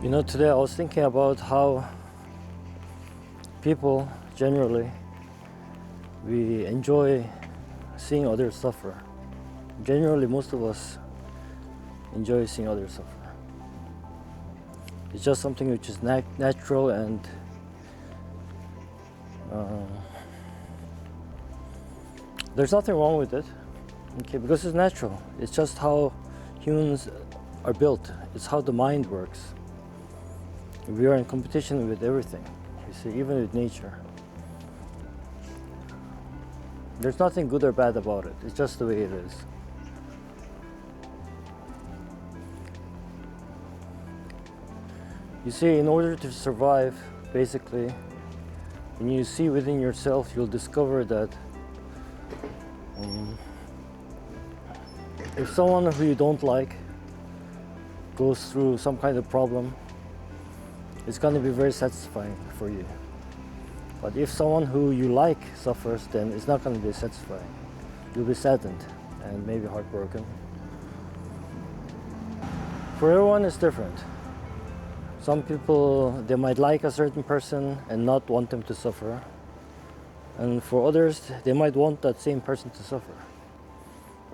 Today I was thinking about how people generally, we enjoy seeing others suffer. Generally, most of us enjoy seeing others suffer. It's just something which is natural, and there's nothing wrong with it, okay, because it's natural. It's just how humans are built. It's how the mind works. We are in competition with everything, you see, even with nature. There's nothing good or bad about it. It's just the way it is. You see, in order to survive, basically, when you see within yourself, you'll discover that if someone who you don't like goes through some kind of problem, it's going to be very satisfying for you. But if someone who you like suffers, then it's not going to be satisfying. You'll be saddened and maybe heartbroken. For everyone, it's different. Some people, they might like a certain person and not want them to suffer. And for others, they might want that same person to suffer.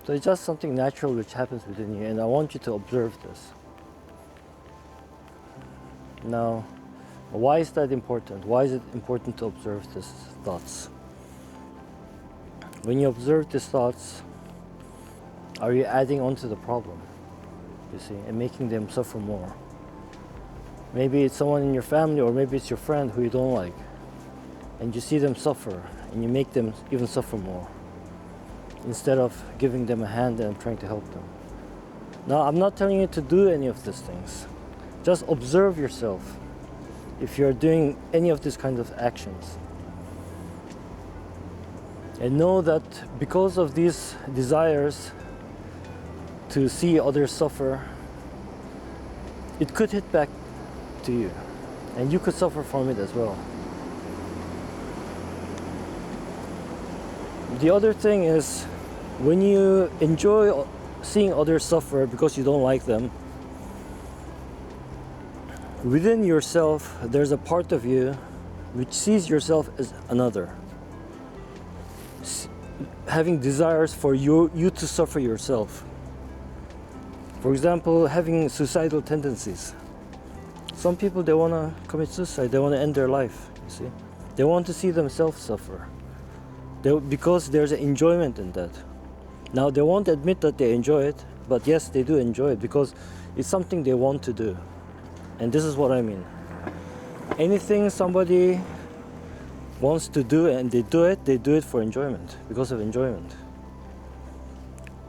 So it's just something natural which happens within you, and I want you to observe this. Now, why is that important? Why is it important to observe these thoughts? When you observe these thoughts, are you adding on to the problem, you see, and making them suffer more? Maybe it's someone in your family, or maybe it's your friend who you don't like, and you see them suffer, and you make them even suffer more, instead of giving them a hand and trying to help them. Now, I'm not telling you to do any of these things. Just observe yourself if you're doing any of these kinds of actions. And know that because of these desires to see others suffer, it could hit back to you, and you could suffer from it as well. The other thing is, when you enjoy seeing others suffer because you don't like them, within yourself, there's a part of you which sees yourself as another, having desires for you to suffer yourself. For example, having suicidal tendencies. Some people, they want to commit suicide, they want to end their life, you see. They want to see themselves suffer, because there's an enjoyment in that. Now, they won't admit that they enjoy it, but yes, they do enjoy it because it's something they want to do. And this is what I mean. Anything somebody wants to do and they do it for enjoyment, because of enjoyment.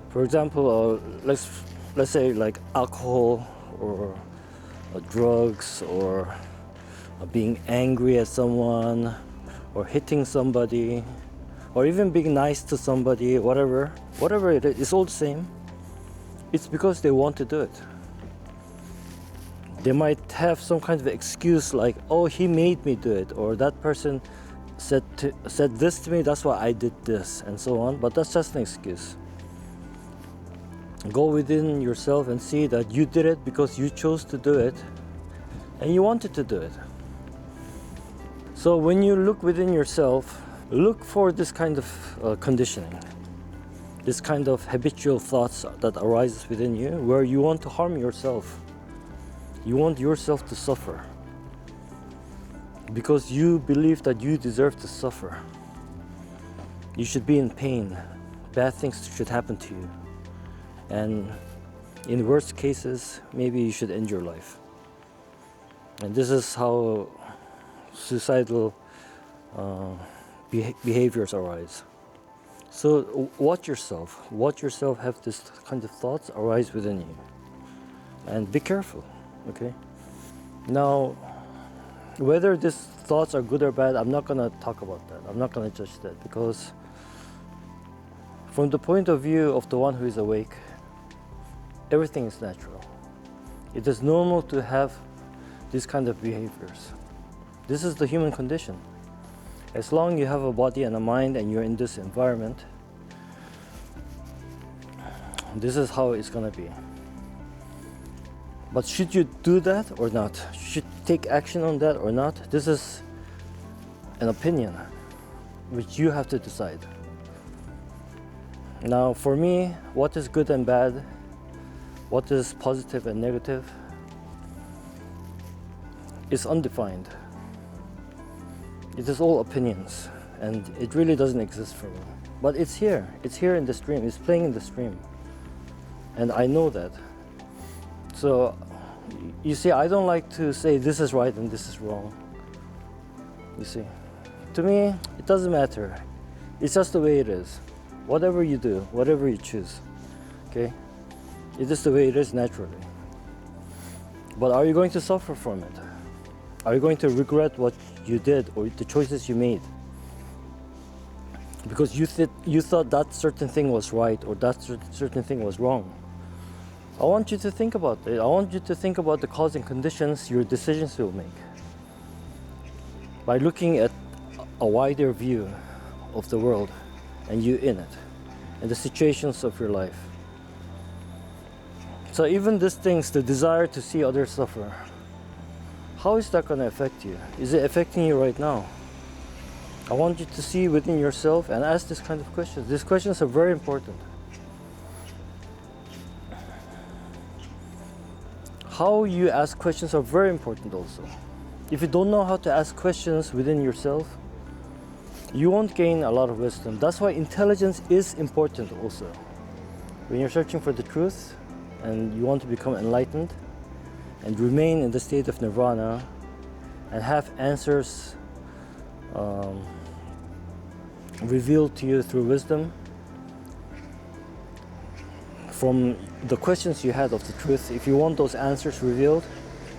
For example, let's say like alcohol, or drugs, or being angry at someone, or hitting somebody, or even being nice to somebody, whatever it is, it's all the same. It's because they want to do it. They might have some kind of excuse like, oh, he made me do it, or that person said this to me, that's why I did this, and so on. But that's just an excuse. Go within yourself and see that you did it because you chose to do it, and you wanted to do it. So when you look within yourself, look for this kind of conditioning, this kind of habitual thoughts that arises within you, where you want to harm yourself. You want yourself to suffer because you believe that you deserve to suffer. You should be in pain. Bad things should happen to you. And in worst cases, maybe you should end your life. And this is how suicidal behaviors arise. So watch yourself. Watch yourself have this kind of thoughts arise within you. And be careful. Okay. Now, whether these thoughts are good or bad, I'm not going to talk about that. I'm not going to judge that, because from the point of view of the one who is awake, everything is natural. It is normal to have these kind of behaviors. This is the human condition. As long as you have a body and a mind and you're in this environment, this is how it's going to be. But should you do that or not? Should you take action on that or not? This is an opinion which you have to decide. Now, for me, what is good and bad, what is positive and negative, is undefined. It is all opinions, and it really doesn't exist for me. But it's here in the stream, it's playing in the stream. And I know that. So, you see, I don't like to say this is right and this is wrong. You see, to me, it doesn't matter. It's just the way it is. Whatever you do, whatever you choose, okay? It is the way it is naturally. But are you going to suffer from it? Are you going to regret what you did or the choices you made? Because you thought that certain thing was right or that certain thing was wrong. I want you to think about it. I want you to think about the cause and conditions your decisions will make. By looking at a wider view of the world and you in it, and the situations of your life. So even these things, the desire to see others suffer, how is that going to affect you? Is it affecting you right now? I want you to see within yourself and ask this kind of questions. These questions are very important. How you ask questions are very important also. If you don't know how to ask questions within yourself, you won't gain a lot of wisdom. That's why intelligence is important also. When you're searching for the truth and you want to become enlightened and remain in the state of nirvana and have answers revealed to you through wisdom from the questions you had of the truth, if you want those answers revealed,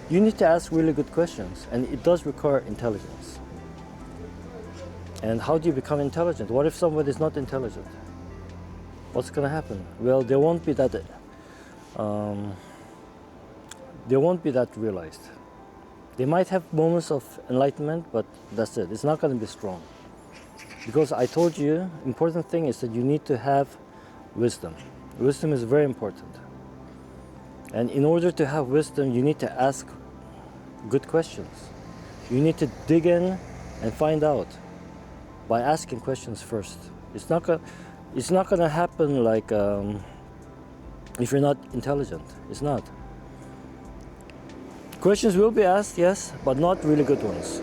you need to ask really good questions, and it does require intelligence. And how do you become intelligent? What if somebody is not intelligent? What's going to happen? Well, they won't be that realized. They might have moments of enlightenment, but that's it. It's not going to be strong. Because I told you, important thing is that you need to have wisdom. Wisdom is very important. And in order to have wisdom, you need to ask good questions. You need to dig in and find out by asking questions first. It's not gonna happen like if you're not intelligent. It's not. Questions will be asked, yes, but not really good ones.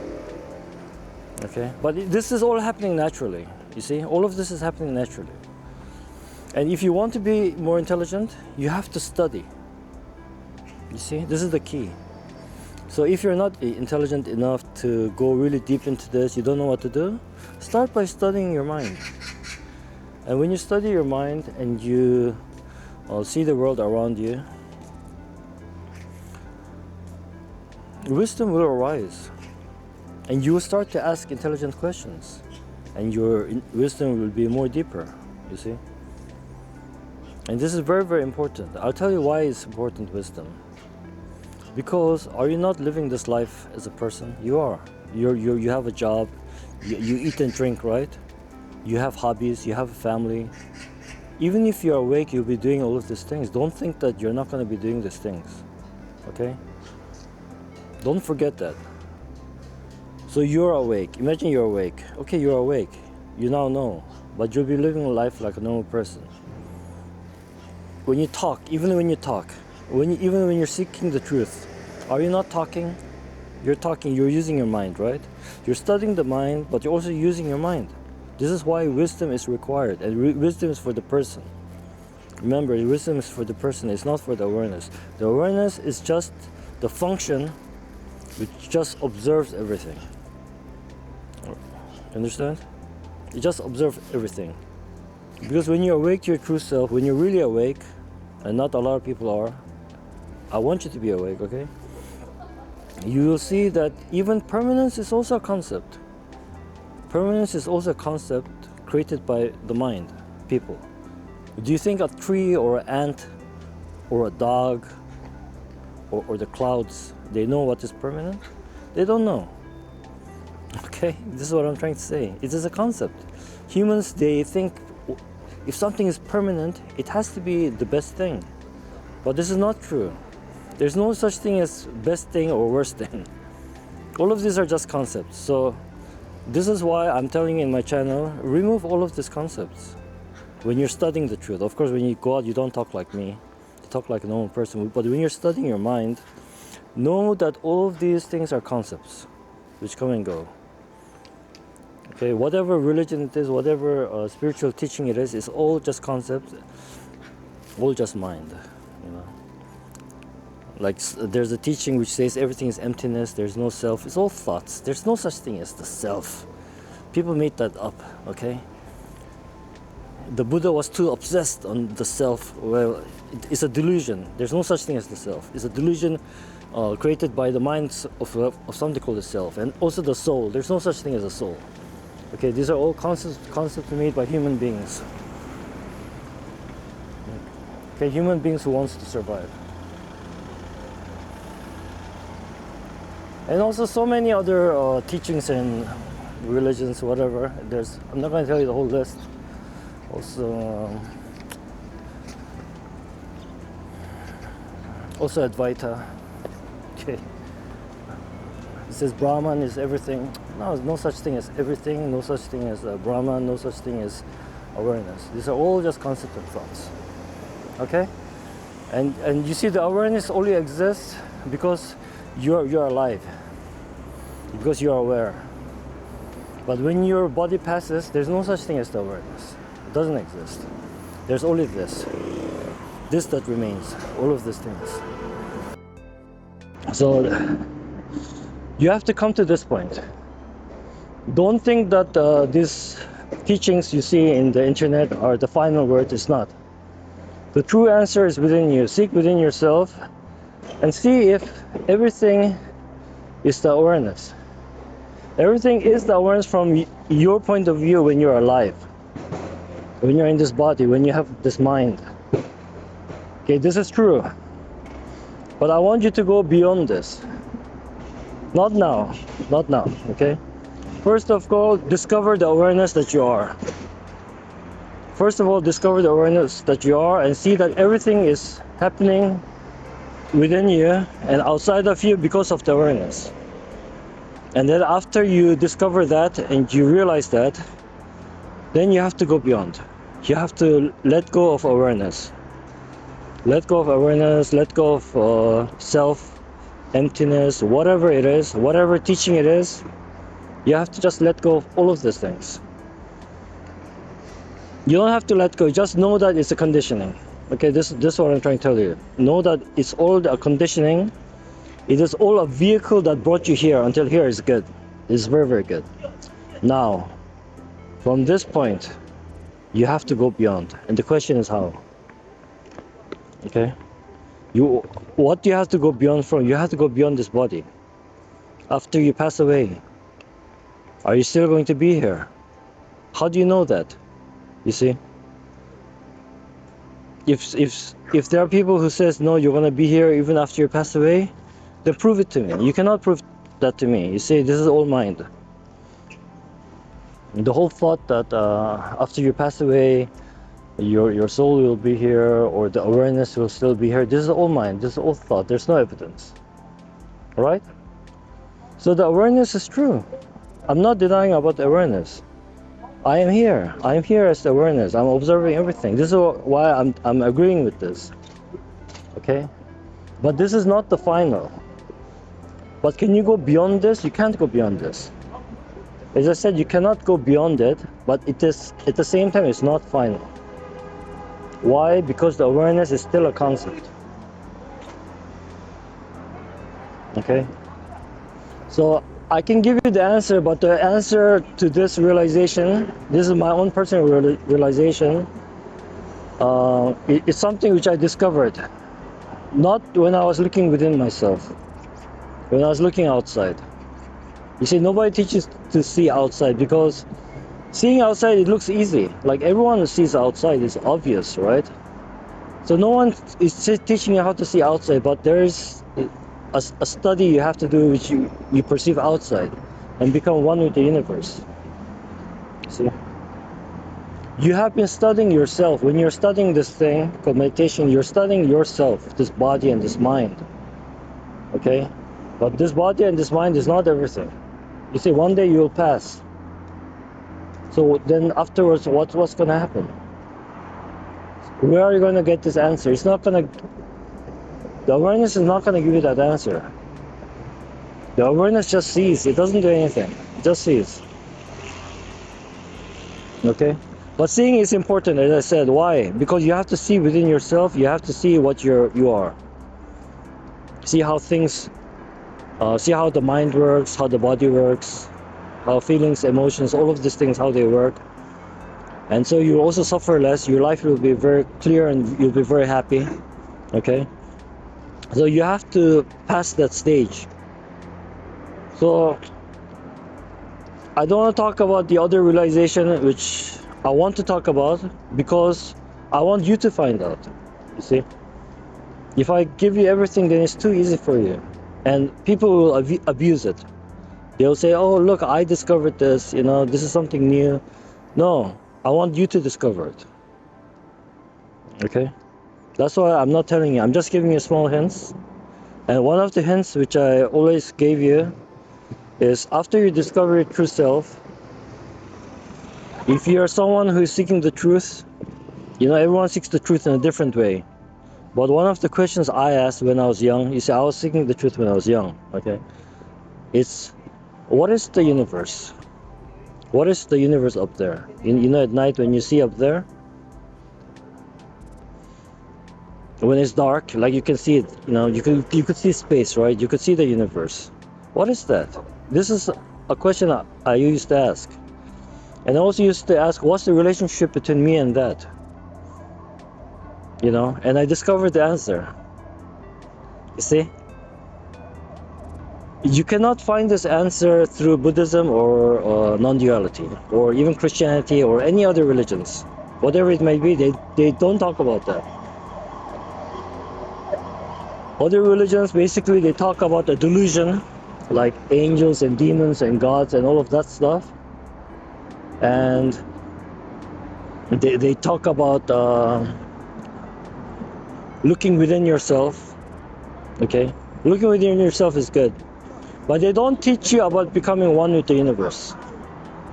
Okay, but this is all happening naturally. You see, all of this is happening naturally. And if you want to be more intelligent, you have to study. You see, this is the key. So if you're not intelligent enough to go really deep into this, you don't know what to do, start by studying your mind. And when you study your mind and you see the world around you, wisdom will arise. And you will start to ask intelligent questions. And your wisdom will be more deeper, you see. And this is very, very important. I'll tell you why it's important, wisdom. Because are you not living this life as a person? You are. You have a job, you eat and drink, right? You have hobbies, you have a family. Even if you're awake, you'll be doing all of these things. Don't think that you're not going to be doing these things, okay? Don't forget that. So you're awake. Imagine you're awake. Okay, you're awake. You now know. But you'll be living a life like a normal person. When you talk, even when you talk, even when you're seeking the truth, are you not talking? You're talking, you're using your mind, right? You're studying the mind, but you're also using your mind. This is why wisdom is required, and wisdom is for the person. Remember, wisdom is for the person, it's not for the awareness. The awareness is just the function which just observes everything. Understand? You just observe everything. Because when you awake to your true self, when you're really awake, and not a lot of people are, I want you to be awake, okay? You will see that even permanence is also a concept. Permanence is also a concept created by the mind, people. Do you think a tree or an ant or a dog or the clouds, they know what is permanent? They don't know. Okay, this is what I'm trying to say. It is a concept. Humans, they think if something is permanent, it has to be the best thing. But this is not true. There's no such thing as best thing or worst thing. All of these are just concepts. So this is why I'm telling you in my channel, remove all of these concepts when you're studying the truth. Of course, when you go out, you don't talk like me. You talk like a normal person. But when you're studying your mind, know that all of these things are concepts which come and go. Okay, whatever religion it is, whatever spiritual teaching it is, it's all just concepts, all just mind. You know, like there's a teaching which says everything is emptiness, there's no self. It's all thoughts. There's no such thing as the self. People made that up. Okay. The Buddha was too obsessed on the self. Well, it's a delusion. There's no such thing as the self. It's a delusion created by the minds of something called the self, and also the soul. There's no such thing as a soul. Okay, these are all concepts made by human beings. Okay, human beings who wants to survive. And also so many other teachings and religions, whatever. I'm not going to tell you the whole list. Also Advaita. Okay. It says Brahman is everything. No, no such thing as everything, no such thing as Brahman, no such thing as awareness. These are all just concepts and thoughts. Okay? And you see, the awareness only exists because you're alive. Because you're aware. But when your body passes, there's no such thing as the awareness. It doesn't exist. There's only this. This that remains. All of these things. So you have to come to this point. Don't think that these teachings you see in the internet are the final word. It's not. The true answer is within you. Seek within yourself and see if everything is the awareness. Everything is the awareness from your point of view when you're alive, when you're in this body, when you have this mind. Okay, this is true. But I want you to go beyond this. Not now, okay? First of all, discover the awareness that you are. First of all, discover the awareness that you are and see that everything is happening within you and outside of you because of the awareness. And then after you discover that and you realize that, then you have to go beyond. You have to let go of awareness. Let go of awareness, let go of self, emptiness, whatever it is, whatever teaching it is. You have to just let go of all of these things. You don't have to let go, just know that it's a conditioning. Okay, this is what I'm trying to tell you. Know that it's all a conditioning. It is all a vehicle that brought you here. Until here is good. It's very, very good. Now, from this point, you have to go beyond. And the question is how? Okay? What do you have to go beyond from? You have to go beyond this body. After you pass away, are you still going to be here? How do you know that? You see? If there are people who says, no, you're going to be here even after you pass away, then prove it to me. You cannot prove that to me. You see, this is all mind. The whole thought that after you pass away, your soul will be here or the awareness will still be here, this is all mind. This is all thought. There's no evidence. Alright? So the awareness is true. I'm not denying about the awareness. I am here. I am here as the awareness. I'm observing everything. This is why I'm agreeing with this. Okay? But this is not the final. But can you go beyond this? You can't go beyond this. As I said, you cannot go beyond it, but it is at the same time it's not final. Why? Because the awareness is still a concept. Okay? So I can give you the answer, but the answer to this realization, this is my own personal realization, it's something which I discovered, not when I was looking within myself, when I was looking outside. You see, nobody teaches to see outside because seeing outside, it looks easy. Like everyone sees outside, it's obvious, right? So no one is teaching you how to see outside, but there's a study you have to do which you perceive outside and become one with the universe. See? You have been studying yourself. When you're studying this thing called meditation, you're studying yourself, this body and this mind. Okay? But this body and this mind is not everything. You see, one day you'll pass. So then afterwards, what's gonna happen? Where are you gonna get this answer? It's not gonna. The awareness is not gonna give you that answer. The awareness just sees. It doesn't do anything. It just sees. Okay? But seeing is important, as I said. Why? Because you have to see within yourself. You have to see what you are. See how things. See how the mind works, how the body works, how feelings, emotions, all of these things, how they work. And so you also suffer less. Your life will be very clear and you'll be very happy. Okay? So you have to pass that stage. So I don't want to talk about the other realization which I want to talk about because I want you to find out. You see? If I give you everything, then it's too easy for you. And people will abuse it. They'll say, oh, look, I discovered this, you know, this is something new. No, I want you to discover it. Okay? That's why I'm not telling you. I'm just giving you small hints. And one of the hints which I always gave you is after you discover your true self, if you're someone who is seeking the truth, you know, everyone seeks the truth in a different way. But one of the questions I asked when I was young, you see, I was seeking the truth when I was young, okay? It's, what is the universe? What is the universe up there? You know, at night when you see up there, when it's dark, like you can see it, you know, you could see space, right? You could see the universe. What is that? This is a question I used to ask. And I also used to ask, what's the relationship between me and that? You know, and I discovered the answer. You see? You cannot find this answer through Buddhism or non-duality, or even Christianity or any other religions. Whatever it may be, they don't talk about that. Other religions, basically, they talk about a delusion, like angels and demons and gods and all of that stuff. And they talk about looking within yourself. Okay? Looking within yourself is good. But they don't teach you about becoming one with the universe.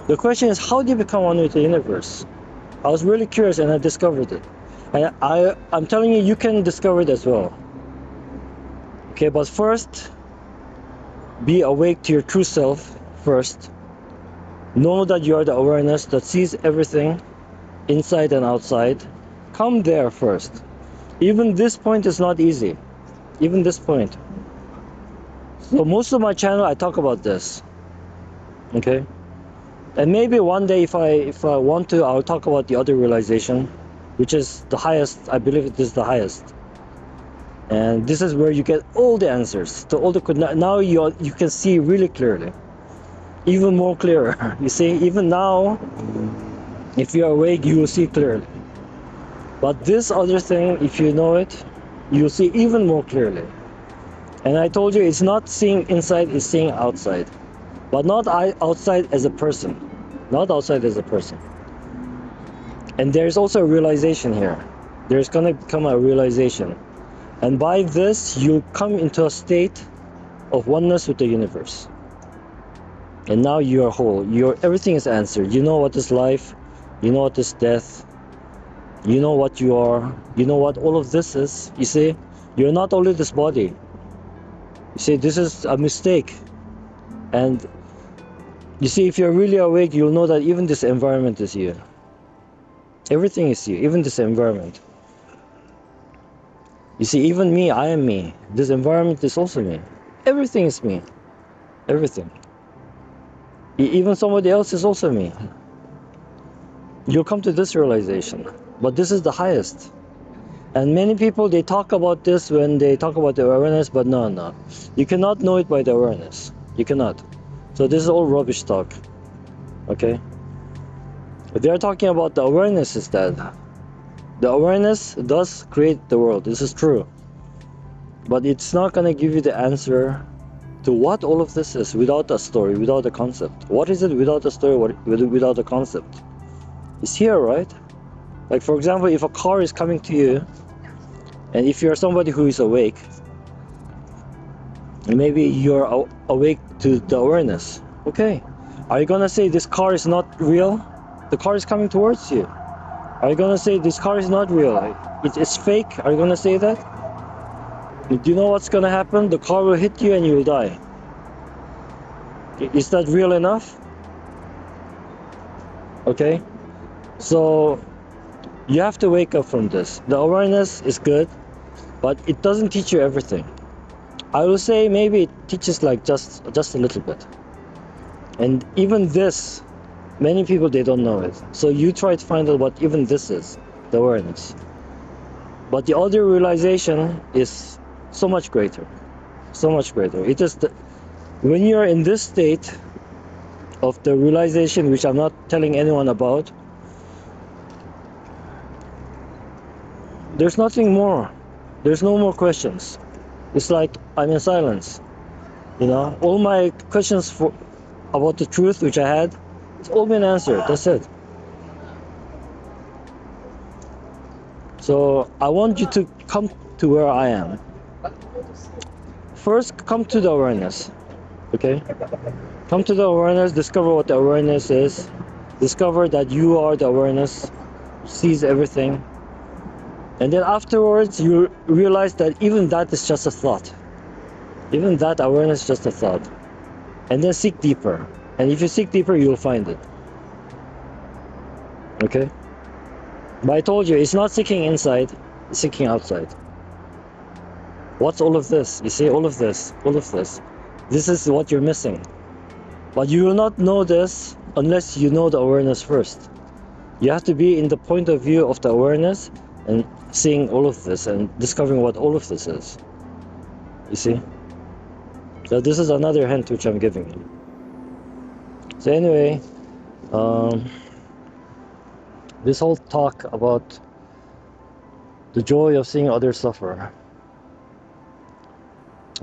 The question is, how do you become one with the universe? I was really curious and I discovered it. And I'm telling you, you can discover it as well. Okay, but first, be awake to your true self first. Know that you are the awareness that sees everything, inside and outside. Come there first. Even this point is not easy. Even this point. So most of my channel, I talk about this. Okay? And maybe one day if I want to, I'll talk about the other realization, which is the highest. I believe it is the highest. And this is where you get all the answers to all the. Now you can see really clearly, even more clearer. You see, even now, if you're awake, you will see clearly. But this other thing, if you know it, you'll see even more clearly. And I told you, it's not seeing inside, it's seeing outside. But not outside as a person. Not outside as a person. And there's also a realization here. There's gonna become a realization. And by this, you come into a state of oneness with the universe. And now you are whole. Everything is answered. You know what is life. You know what is death. You know what you are. You know what all of this is. You see, you're not only this body. You see, this is a mistake. And you see, if you're really awake, you'll know that even this environment is you. Everything is you, even this environment. You see, even me, I am me. This environment is also me. Everything is me. Everything. Even somebody else is also me. You'll come to this realization. But this is the highest. And many people, they talk about this when they talk about the awareness, but no. You cannot know it by the awareness. You cannot. So this is all rubbish talk. Okay? But they are talking about the awareness instead. The awareness does create the world. This is true. But it's not going to give you the answer to what all of this is without a story, without a concept. What is it without a story, without a concept? It's here, right? Like, for example, if a car is coming to you, and if you're somebody who is awake, And maybe you're awake to the awareness. Okay. Are you gonna say this car is not real? The car is coming towards you. Are you gonna say this car is not real? It's fake? Are you gonna say that? Do you know what's gonna happen? The car will hit you and you will die. Is that real enough? Okay. So you have to wake up from this. The awareness is good, but it doesn't teach you everything. I will say maybe it teaches like just a little bit. And even this, many people, they don't know it. So you try to find out what even this is, the awareness. But the other realization is so much greater. So much greater. It is when you're in this state of the realization, which I'm not telling anyone about, there's nothing more. There's no more questions. It's like I'm in silence. You know, all my questions about the truth which I had, it's all been answered. That's it. So I want you to come to where I am. First, come to the awareness. Okay? Come to the awareness, discover what the awareness is. Discover that you are the awareness, sees everything. And then afterwards, you realize that even that is just a thought. Even that awareness is just a thought. And then seek deeper. And if you seek deeper, you'll find it. Okay? But I told you, it's not seeking inside, it's seeking outside. What's all of this? You see, all of this. This is what you're missing. But you will not know this unless you know the awareness first. You have to be in the point of view of the awareness and seeing all of this and discovering what all of this is. You see? So this is another hint which I'm giving you. So anyway, this whole talk about the joy of seeing others suffer.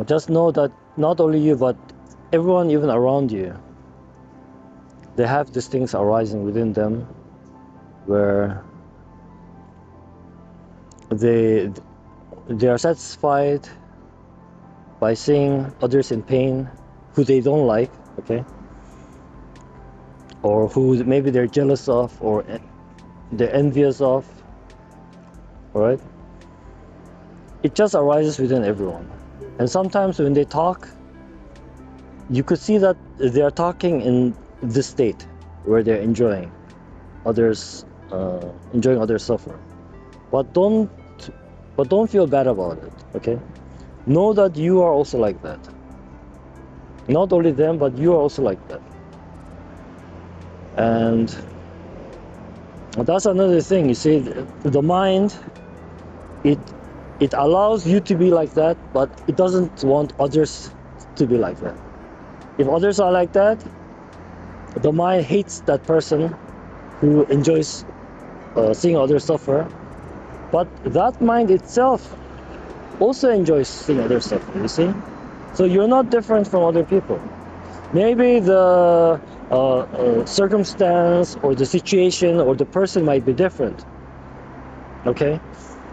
Just know that not only you, but everyone even around you, they have these things arising within them where they are satisfied by seeing others in pain who they don't like, okay? Or who maybe they're jealous of or they're envious of, alright? It just arises within everyone. And sometimes when they talk, you could see that they are talking in this state where they're enjoying others suffer. But don't feel bad about it, okay? Know that you are also like that. Not only them, but you are also like that. And that's another thing, you see, the mind, it allows you to be like that, but it doesn't want others to be like that. If others are like that, the mind hates that person who enjoys seeing others suffer, but that mind itself also enjoys seeing others suffer, you see? So you're not different from other people. Maybe the circumstance or the situation or the person might be different, okay?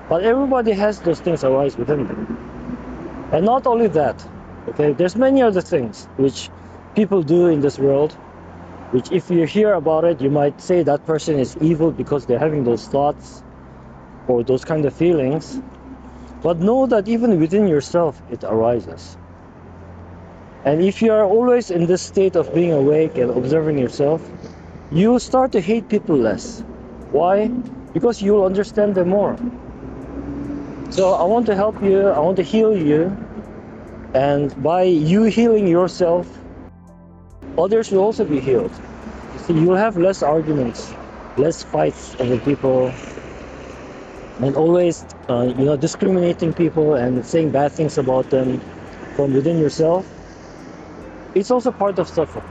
But everybody has those things arise within them. And not only that, okay, there's many other things which people do in this world, which if you hear about it, you might say that person is evil because they're having those thoughts or those kind of feelings. But know that even within yourself, it arises. And if you are always in this state of being awake and observing yourself, you will start to hate people less. Why? Because you will understand them more. So I want to help you, I want to heal you, and by you healing yourself, others will also be healed. You see, you'll have less arguments, less fights over people, and always discriminating people and saying bad things about them from within yourself. It's also part of suffering.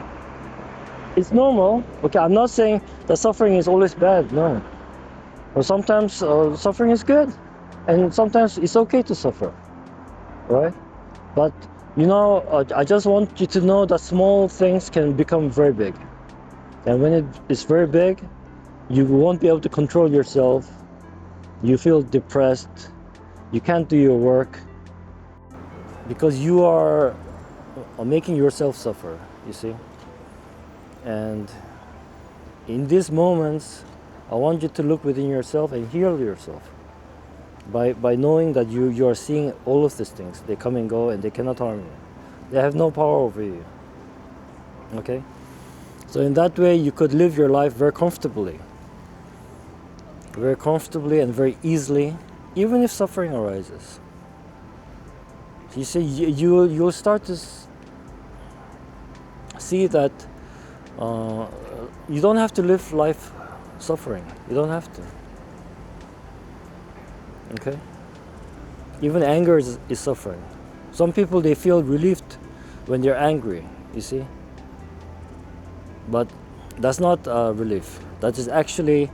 It's normal. Okay, I'm not saying that suffering is always bad, no. Or sometimes suffering is good, and sometimes it's okay to suffer, right? But I just want you to know that small things can become very big, and when it is very big, you won't be able to control yourself. You feel depressed, you can't do your work because you are making yourself suffer, you see. And in these moments, I want you to look within yourself and heal yourself by knowing that you are seeing all of these things. They come and go and they cannot harm you. They have no power over you. Okay? So in that way, you could live your life very comfortably and very easily, even if suffering arises. You see, you'll start to see that you don't have to live life suffering. You don't have to. Okay? Even anger is suffering. Some people, they feel relieved when they're angry, you see. But that's not relief. That is actually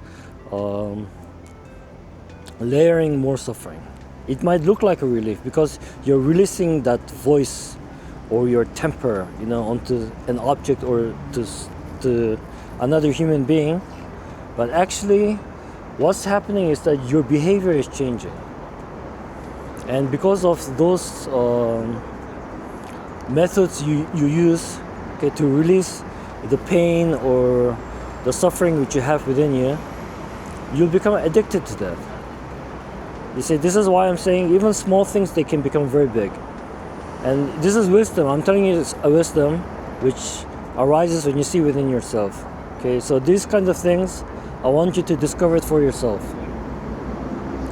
layering more suffering. It might look like a relief because you're releasing that voice or your temper, onto an object or to another human being. But actually, what's happening is that your behavior is changing. And because of those methods you use, okay, to release the pain or the suffering which you have within you, you'll become addicted to that. You see, this is why I'm saying even small things, they can become very big. And this is wisdom. I'm telling you, it's a wisdom which arises when you see within yourself. Okay, so these kinds of things, I want you to discover it for yourself.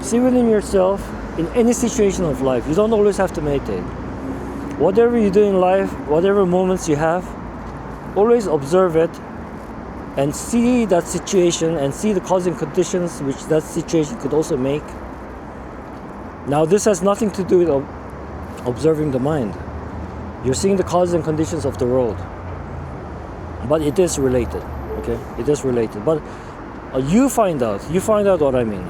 See within yourself in any situation of life. You don't always have to meditate. Whatever you do in life, whatever moments you have, always observe it and see that situation and see the causing conditions which that situation could also make. Now, this has nothing to do with observing the mind. You're seeing the causes and conditions of the world. But it is related, okay? It is related. But you find out what I mean.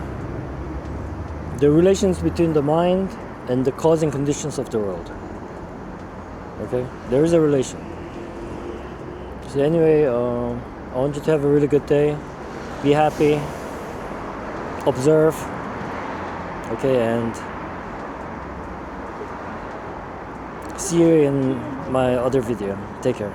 The relations between the mind and the causing conditions of the world. Okay? There is a relation. So anyway, I want you to have a really good day. Be happy. Observe. Okay, and see you in my other video. Take care.